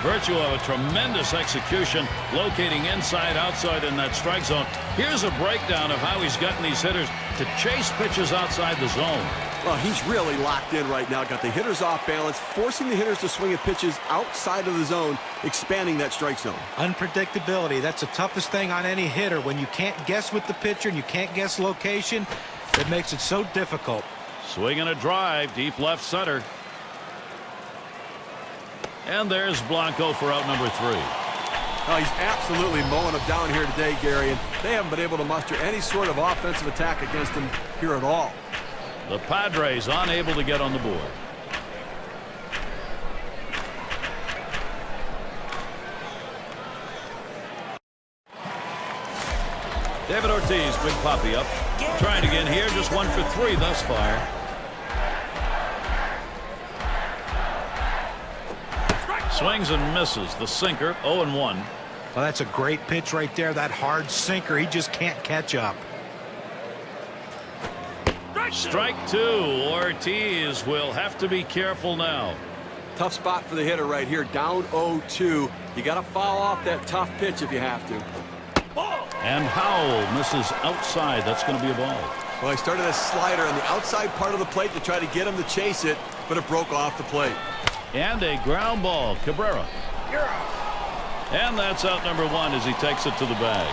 Virtue of a tremendous execution, locating inside, outside in that strike zone. Here's a breakdown of how he's gotten these hitters to chase pitches outside the zone. Well, he's really locked in right now. Got the hitters off balance, forcing the hitters to swing at pitches outside of the zone, expanding that strike zone. Unpredictability, that's the toughest thing on any hitter. When you can't guess with the pitcher and you can't guess location, it makes it so difficult. Swinging a drive, deep left center. And there's Blanco for out number 3. Oh, he's absolutely mowing them down here today, Gary, and they haven't been able to muster any sort of offensive attack against him here at all. The Padres unable to get on the board. David Ortiz, Big Papi up. Trying again here, just 1 for 3 thus far. Swings and misses. The sinker, 0-1. Well, that's a great pitch right there. That hard sinker, he just can't catch up. Strike 2. Ortiz will have to be careful now. Tough spot for the hitter right here, down 0-2. You got to foul off that tough pitch if you have to. And Howell misses outside. That's going to be a ball. Well, he started a slider on the outside part of the plate to try to get him to chase it, but it broke off the plate. And a ground ball. Cabrera. And that's out number 1 as he takes it to the bag.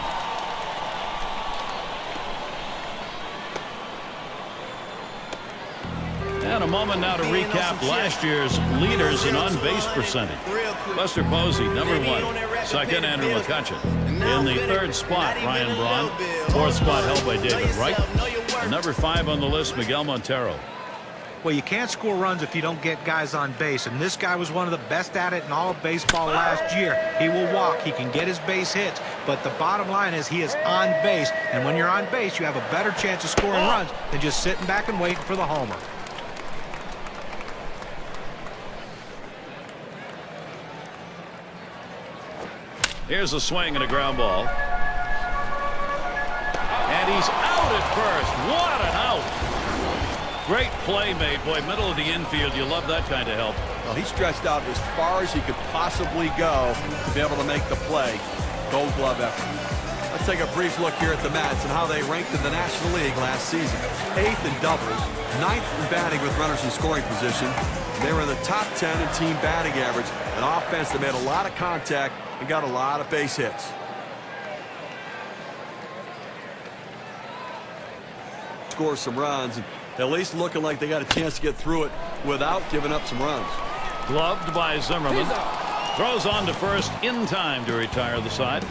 And a moment now to recap last year's leaders in on-base percentage. Buster Posey, number 1. Second, Andrew McCutcheon. In the 3rd spot, Ryan Braun. 4th spot held by David Wright. And number 5 on the list, Miguel Montero. Well, you can't score runs if you don't get guys on base, and this guy was one of the best at it in all of baseball last year. He will walk, he can get his base hits, but the bottom line is he is on base, and when you're on base, you have a better chance of scoring runs than just sitting back and waiting for the homer. Here's a swing and a ground ball. And he's out at first. What an out. Great play made. Boy, middle of the infield. You love that kind of help. Well, he stretched out as far as he could possibly go to be able to make the play. Gold glove effort. Let's take a brief look here at the Mets and how they ranked in the National League last season. 8th in doubles, 9th in batting with runners in scoring position. They were in the top 10 in team batting average. An offense that made a lot of contact and got a lot of base hits. Score some runs, and at least looking like they got a chance to get through it without giving up some runs. Gloved by Zimmerman. Throws on to first in time to retire the side.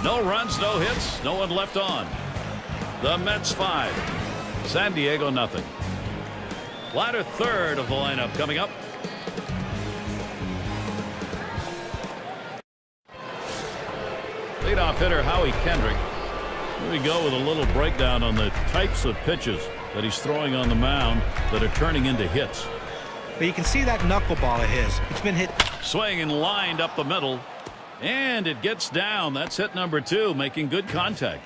No runs, no hits, no one left on. The Mets 5. San Diego nothing. Latter third of the lineup coming up. Leadoff hitter Howie Kendrick. Here we go with a little breakdown on the types of pitches that he's throwing on the mound that are turning into hits. But you can see that knuckleball of his. It's been hit. Swing and lined up the middle. And it gets down. That's hit number 2, making good contact.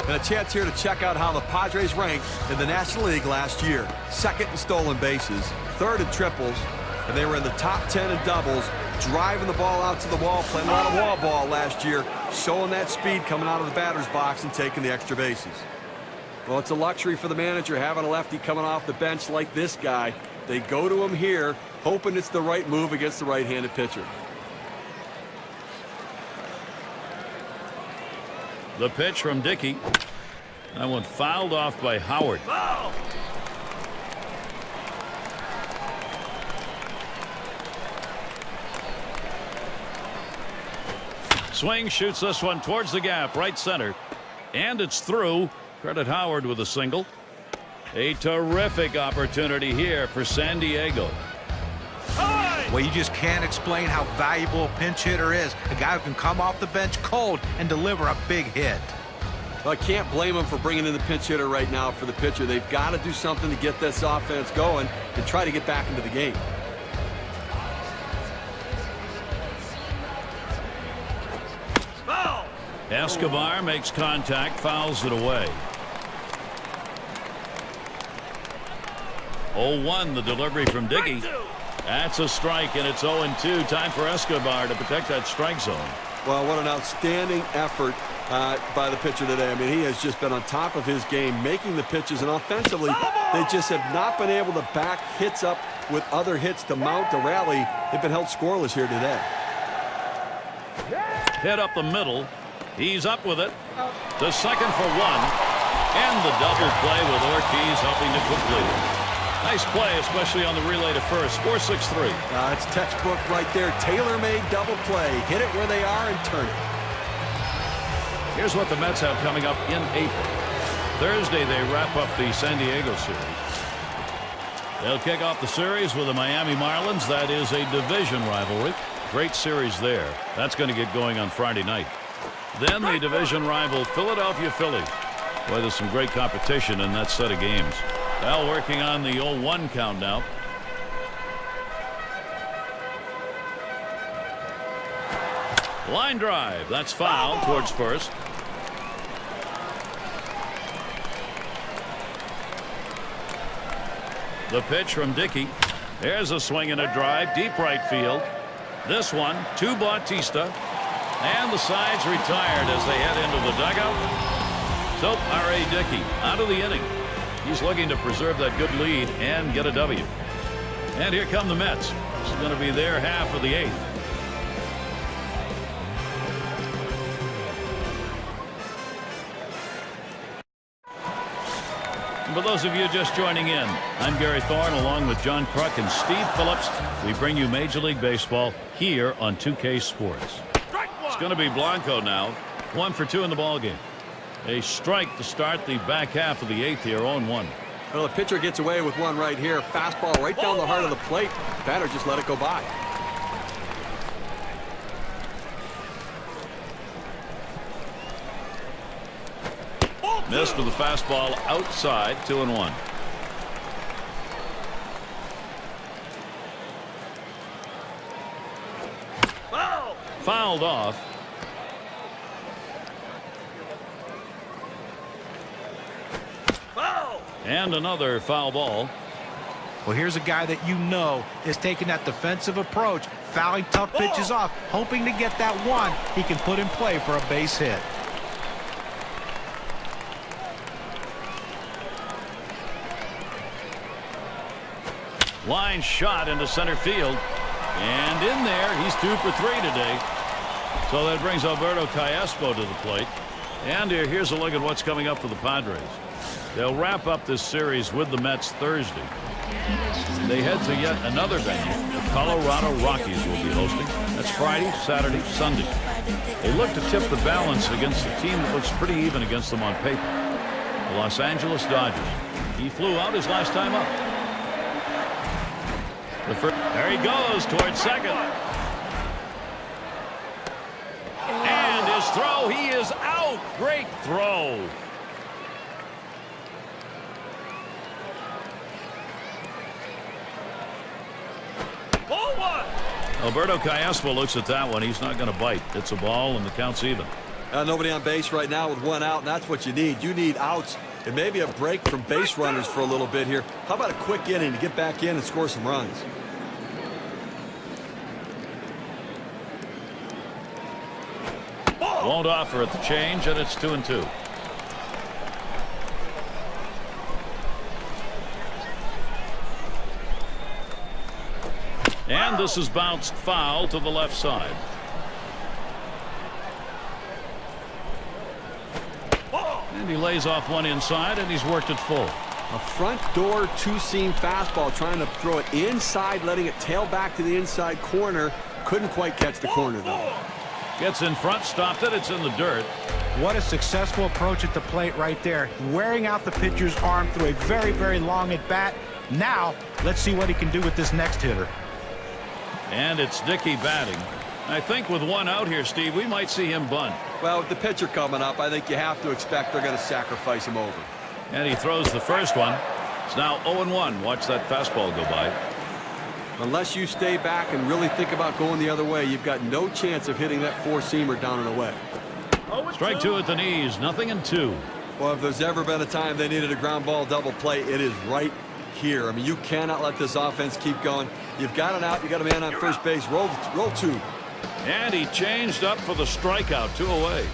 And a chance here to check out how the Padres ranked in the National League last year. 2nd in stolen bases, 3rd in triples, and they were in the top 10 in doubles, driving the ball out to the wall, playing a lot of wall ball last year, showing that speed coming out of the batter's box and taking the extra bases. Well, it's a luxury for the manager having a lefty coming off the bench like this guy. They go to him here, hoping it's the right move against the right-handed pitcher. The pitch from Dickey. That one fouled off by Howard. Swing, shoots this one towards the gap, right center. And it's through. Credit Howard with a single. A terrific opportunity here for San Diego. Well, you just can't explain how valuable a pinch hitter is. A guy who can come off the bench cold and deliver a big hit. Well, I can't blame them for bringing in the pinch hitter right now for the pitcher. They've got to do something to get this offense going and try to get back into the game. Escobar makes contact, fouls it away. 0-1 the delivery from Dickey. That's a strike, and it's 0-2. Time for Escobar to protect that strike zone. Well, what an outstanding effort by the pitcher today. I mean, he has just been on top of his game, making the pitches, and offensively, they just have not been able to back hits up with other hits to mount the rally. They've been held scoreless here today. Hit up the middle. He's up with it. The second for one. And the double play with Ortiz helping to complete it. Nice play, especially on the relay to first. 4-6-3. It's textbook right there. Tailor-made double play. Hit it where they are and turn it. Here's what the Mets have coming up in April. Thursday, they wrap up the San Diego series. They'll kick off the series with the Miami Marlins. That is a division rivalry. Great series there. That's going to get going on Friday night. Then the division rival Philadelphia Phillies. Boy, there's some great competition in that set of games. Well, working on the 0-1 count now. Line drive. That's foul towards first. The pitch from Dickey. There's a swing and a drive. Deep right field. This one to Bautista. And the side's retired as they head into the dugout. So R.A. Dickey out of the inning. He's looking to preserve that good lead and get a W. And here come the Mets. This is going to be their half of the eighth. And for those of you just joining in, I'm Gary Thorne along with John Kruk and Steve Phillips. We bring you Major League Baseball here on 2K Sports. It's going to be Blanco now. 1 for 2 in the ballgame. A strike to start the back half of the eighth here, 0-1. Well, the pitcher gets away with one right here. Fastball right down the heart of the plate. Batter just let it go by. Missed with the fastball outside, 2-1. Fouled off. And another foul ball. Well, here's a guy that you know is taking that defensive approach, fouling tough pitches off, hoping to get that one he can put in play for a base hit. Line shot into center field. And in there, he's 2 for 3 today. So that brings Alberto Callaspo to the plate. And here's a look at what's coming up for the Padres. They'll wrap up this series with the Mets Thursday. They head to yet another venue. The Colorado Rockies will be hosting. That's Friday, Saturday, Sunday. They look to tip the balance against a team that looks pretty even against them on paper. The Los Angeles Dodgers. He flew out his last time up. There he goes towards second. And his throw, he is out. Great throw. Alberto Callaspo looks at that one. He's not going to bite. It's a ball and the count's even. Nobody on base right now with one out, and that's what you need. You need outs and maybe a break from base runners for a little bit here. How about a quick inning to get back in and score some runs? Won't offer at the change, and it's 2-2. And this is bounced foul to the left side. And he lays off one inside, and he's worked it full. A front door two-seam fastball, trying to throw it inside, letting it tail back to the inside corner. Couldn't quite catch the corner, though. Gets in front, stopped it. It's in the dirt. What a successful approach at the plate right there. Wearing out the pitcher's arm through a very, very long at bat. Now, let's see what he can do with this next hitter. And it's Dickey batting. I think with one out here, Steve, we might see him bunt. Well, with the pitcher coming up, I think you have to expect they're going to sacrifice him over. And he throws the first one. It's now 0-1. Watch that fastball go by. Unless you stay back and really think about going the other way, you've got no chance of hitting that four-seamer down and away. Strike 2 at the knees. 0-2. Well, if there's ever been a time they needed a ground ball double play, it is right here. I mean, you cannot let this offense keep going. You've got an out. You got a man on first base. Roll two. And he changed up for the strikeout. 2 away.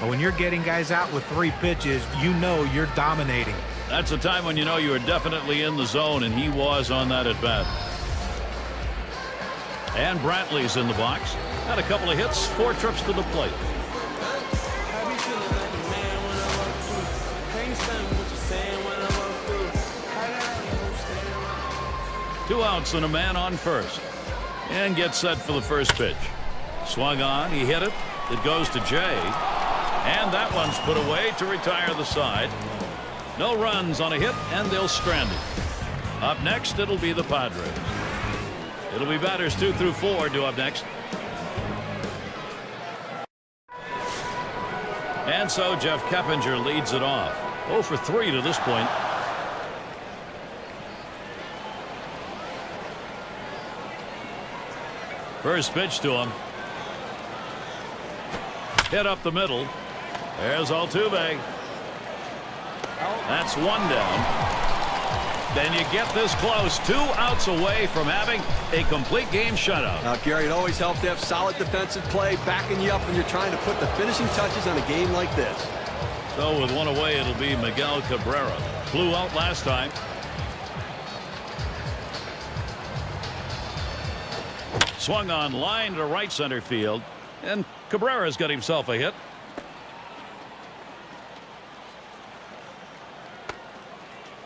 But when you're getting guys out with 3 pitches, you know you're dominating. That's a time when you know you are definitely in the zone, and he was on that at bat. And Brantley's in the box. Had a couple of hits, 4 trips to the plate. Two outs and a man on first. And gets set for the first pitch. Swung on, he hit it. It goes to Jay. And that one's put away to retire the side. No runs on a hit, and they'll strand it. Up next, it'll be the Padres. It'll be batters 2 through 4 due up next. And so Jeff Keppinger leads it off. 0 for 3 to this point. First pitch to him. Hit up the middle. There's Altuve. That's 1 down. Then you get this close, 2 outs away from having a complete game shutout. Now, Gary, it always helps to have solid defensive play backing you up when you're trying to put the finishing touches on a game like this. So with 1 away, it'll be Miguel Cabrera. Flew out last time. Swung on line to right center field, and Cabrera's got himself a hit.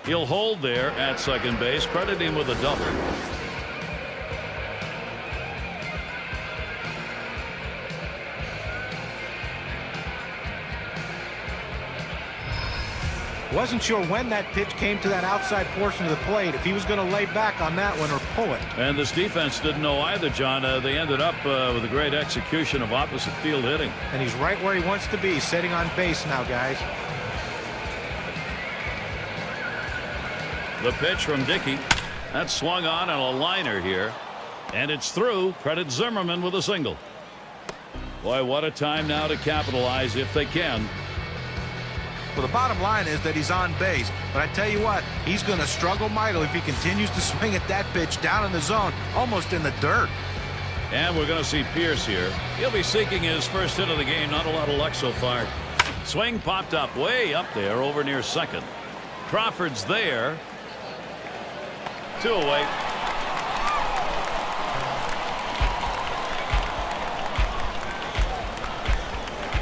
He'll hold there at second base. Credit him with a double. Wasn't sure when that pitch came to that outside portion of the plate, if he was going to lay back on that one or pull it. And this defense didn't know either, John. They ended up with a great execution of opposite field hitting. And he's right where he wants to be, sitting on base now, guys. The pitch from Dickey. That's swung on a liner here. And it's through. Credit Zimmerman with a single. Boy, what a time now to capitalize if they can. Well, the bottom line is that he's on base. But I tell you what, he's going to struggle mightily if he continues to swing at that pitch down in the zone, almost in the dirt. And we're going to see Pierce here. He'll be seeking his first hit of the game. Not a lot of luck so far. Swing popped up way up there over near second. Crawford's there. 2 away.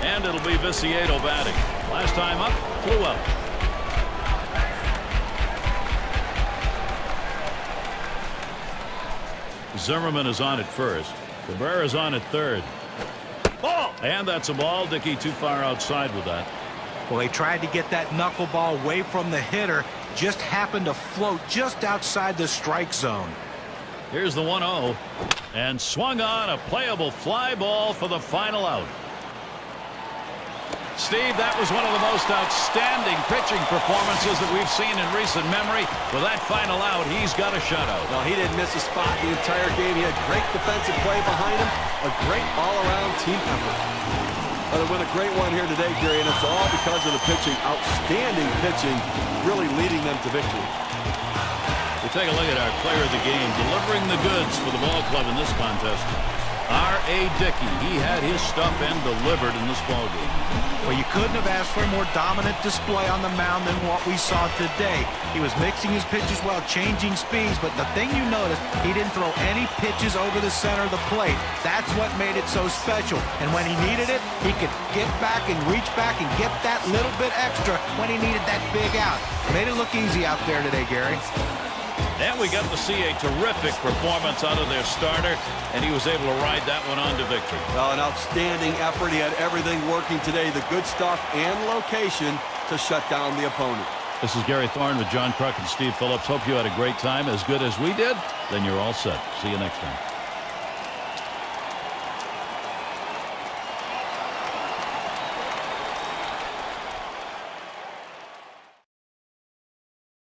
And it'll be Viciedo batting. Last time up, flew up. Zimmerman is on at first. Cabrera's on at third. Ball! And that's a ball. Dickey too far outside with that. Well, they tried to get that knuckleball away from the hitter. Just happened to float just outside the strike zone. Here's the 1-0. And swung on a playable fly ball for the final out. Steve, that was one of the most outstanding pitching performances that we've seen in recent memory. With that final out, he's got a shutout. No, he didn't miss a spot the entire game. He had great defensive play behind him. A great all-around team effort. They win a great one here today, Gary, and it's all because of the pitching. Outstanding pitching, really leading them to victory. We take a look at our player of the game, delivering the goods for the ball club in this contest. R.A. Dickey, he had his stuff and delivered in this ball game. Well, you couldn't have asked for a more dominant display on the mound than what we saw today. He was mixing his pitches well, changing speeds, but the thing you noticed, he didn't throw any pitches over the center of the plate. That's what made it so special. And when he needed it, he could get back and reach back and get that little bit extra when he needed that big out. Made it look easy out there today, Gary. And we got to see a terrific performance out of their starter, and he was able to ride that one on to victory. Well, an outstanding effort. He had everything working today, the good stuff and location to shut down the opponent. This is Gary Thorne with John Kruk and Steve Phillips. Hope you had a great time, as good as we did. Then you're all set. See you next time.